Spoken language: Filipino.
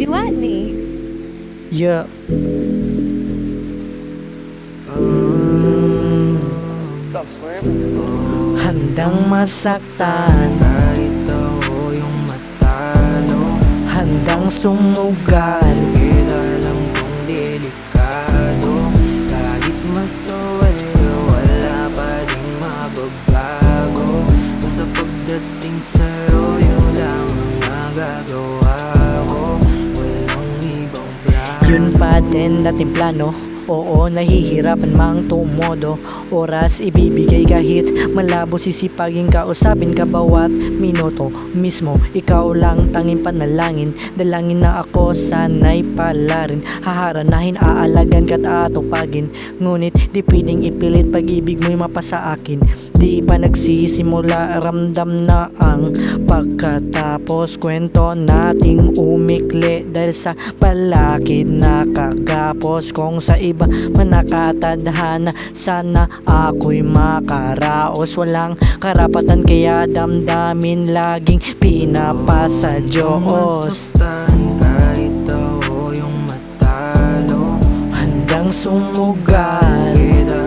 Diwani. Yeah. Handang masaktan Kahit ako yung matalo, handang sumugal. bakit alam kong delikado. Kahit masaway, wala pa rin mababago. Basta pagdating sa'yo, yun lang ang magagawa ko. Walang ibang plano. Yun pa din dating plano. Oo, nahihirapan mang tumodo. Oras ibibigay kahit malabo, sisipagin kausapin ka bawat minuto. Mismo, ikaw lang tanging panalangin. Dalangin na ako sana'y pala rin. Haharanahin, aalagan ka't atupagin. Ngunit di pwedeng ipilit pag-ibig mo'y mapasa akin. Di pa nagsisimula, ramdam na ang pagkatapos. Kwento nating umikli dahil sa palakid nakagapos. Kung sa iba man nakatadhana, sana ako'y makaraos. Walang karapatan kaya damdamin laging pinapasa Diyos. Masaktan kahit ako yung matalo, Handang sumugal. bakit